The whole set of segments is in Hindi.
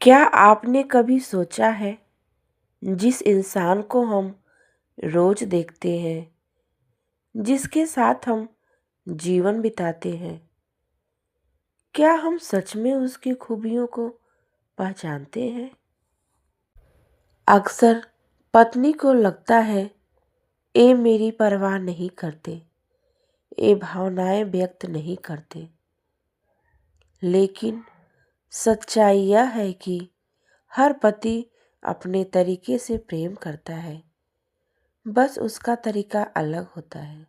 क्या आपने कभी सोचा है, जिस इंसान को हम रोज देखते हैं, जिसके साथ हम जीवन बिताते हैं, क्या हम सच में उसकी खूबियों को पहचानते हैं? अक्सर पत्नी को लगता है, ये मेरी परवाह नहीं करते, ये भावनाएं व्यक्त नहीं करते। लेकिन सच्चाई यह है कि हर पति अपने तरीके से प्रेम करता है, बस उसका तरीका अलग होता है।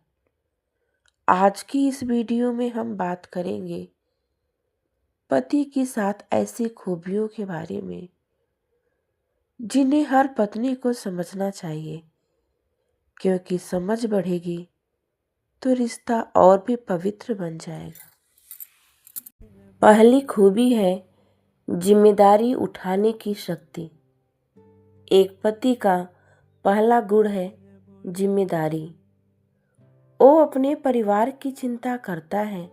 आज की इस वीडियो में हम बात करेंगे पति के साथ ऐसी खूबियों के बारे में जिन्हें हर पत्नी को समझना चाहिए, क्योंकि समझ बढ़ेगी तो रिश्ता और भी पवित्र बन जाएगा। पहली खूबी है जिम्मेदारी उठाने की शक्ति। एक पति का पहला गुण है जिम्मेदारी। वो अपने परिवार की चिंता करता है।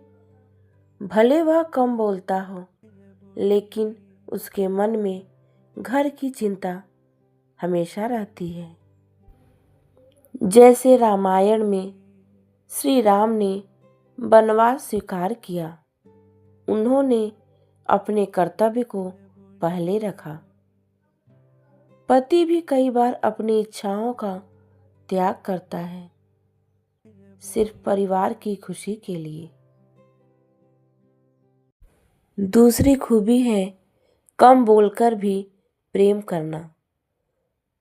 भले वह कम बोलता हो, लेकिन उसके मन में घर की चिंता हमेशा रहती है। जैसे रामायण में श्री राम ने वनवास स्वीकार किया, उन्होंने अपने कर्तव्य को पहले रखा। पति भी कई बार अपनी इच्छाओं का त्याग करता है, सिर्फ परिवार की खुशी के लिए। दूसरी खूबी है कम बोलकर भी प्रेम करना।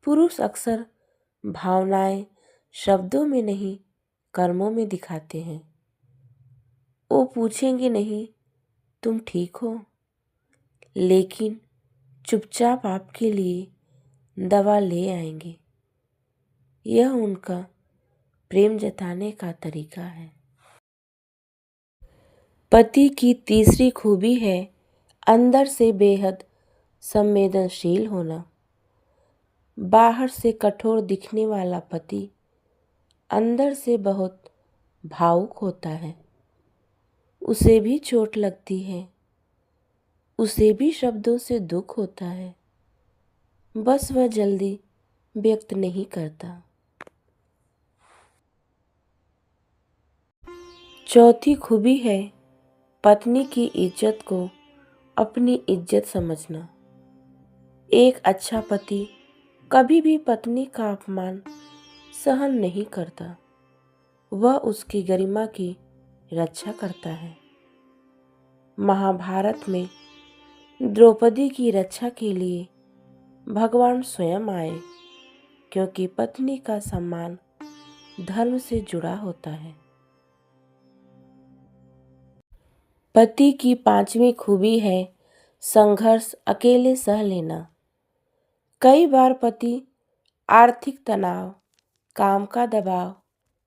पुरुष अक्सर भावनाएं शब्दों में नहीं, कर्मों में दिखाते हैं। वो पूछेंगे नहीं, तुम ठीक हो, लेकिन चुपचाप आपके लिए दवा ले आएंगे। यह उनका प्रेम जताने का तरीका है। पति की तीसरी खूबी है अंदर से बेहद संवेदनशील होना। बाहर से कठोर दिखने वाला पति अंदर से बहुत भावुक होता है। उसे भी चोट लगती है, उसे भी शब्दों से दुख होता है, बस वह जल्दी व्यक्त नहीं करता। चौथी खूबी है पत्नी की इज्जत को अपनी इज्जत समझना। एक अच्छा पति कभी भी पत्नी का अपमान सहन नहीं करता। वह उसकी गरिमा की रक्षा करता है। महाभारत में द्रौपदी की रक्षा के लिए भगवान स्वयं आए, क्योंकि पत्नी का सम्मान धर्म से जुड़ा होता है। पति की पांचवी खूबी है संघर्ष अकेले सह लेना। कई बार पति आर्थिक तनाव, काम का दबाव,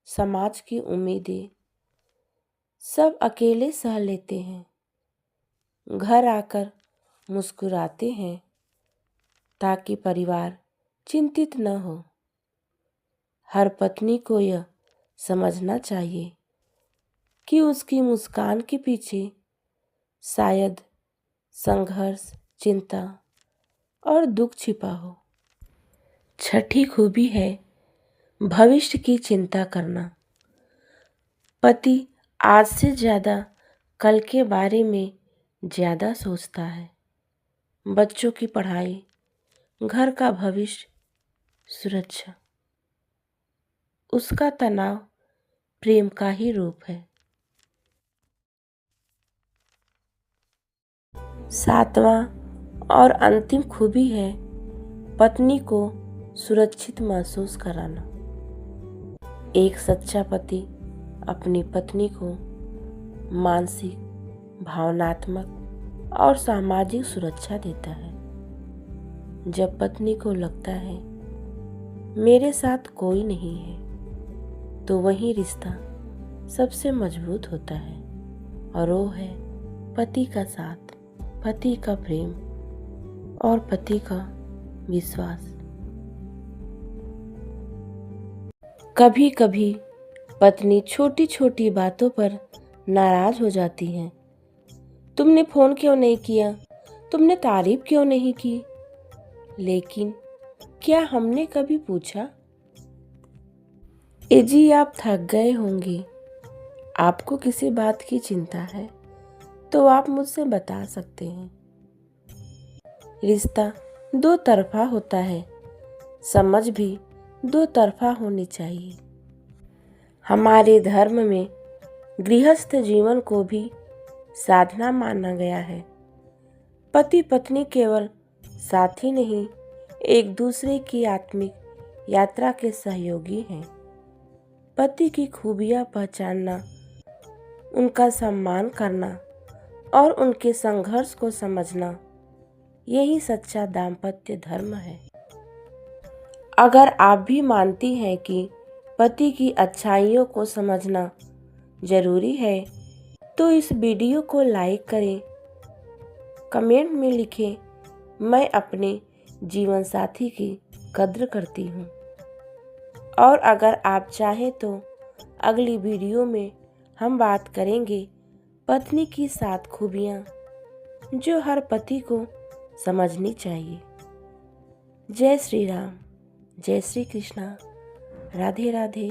समाज की उम्मीदें सब अकेले सह लेते हैं। घर आकर मुस्कुराते हैं ताकि परिवार चिंतित न हो। हर पत्नी को यह समझना चाहिए कि उसकी मुस्कान के पीछे शायद संघर्ष, चिंता और दुख छिपा हो। छठी खूबी है भविष्य की चिंता करना। पति आज से ज़्यादा कल के बारे में ज़्यादा सोचता है। बच्चों की पढ़ाई, घर का भविष्य, सुरक्षा। उसका तनाव प्रेम का ही रूप है। सातवां और अंतिम खूबी है पत्नी को सुरक्षित महसूस कराना। एक सच्चा पति अपनी पत्नी को मानसिक, भावनात्मक और सामाजिक सुरक्षा देता है। जब पत्नी को लगता है मेरे साथ कोई नहीं है, तो वही रिश्ता सबसे मजबूत होता है, और वो है पति का साथ, पति का प्रेम और पति का विश्वास। कभी कभी पत्नी छोटी छोटी बातों पर नाराज हो जाती है। तुमने फोन क्यों नहीं किया? तुमने तारीफ क्यों नहीं की? लेकिन क्या हमने कभी पूछा, ए जी आप थक गए होंगे, आपको किसी बात की चिंता है तो आप मुझसे बता सकते हैं। रिश्ता दो तरफा होता है, समझ भी दो तरफा होनी चाहिए। हमारे धर्म में गृहस्थ जीवन को भी साधना माना गया है। पति पत्नी केवल साथी नहीं, एक दूसरे की आत्मिक यात्रा के सहयोगी हैं। पति की खूबियां पहचानना, उनका सम्मान करना और उनके संघर्ष को समझना, यही सच्चा दाम्पत्य धर्म है। अगर आप भी मानती हैं कि पति की अच्छाइयों को समझना जरूरी है तो इस वीडियो को लाइक करें, कमेंट में लिखें, मैं अपने जीवन साथी की कद्र करती हूँ। और अगर आप चाहें तो अगली वीडियो में हम बात करेंगे पत्नी की 7 खूबियाँ जो हर पति को समझनी चाहिए। जय श्री राम, जय श्री कृष्णा, राधे राधे।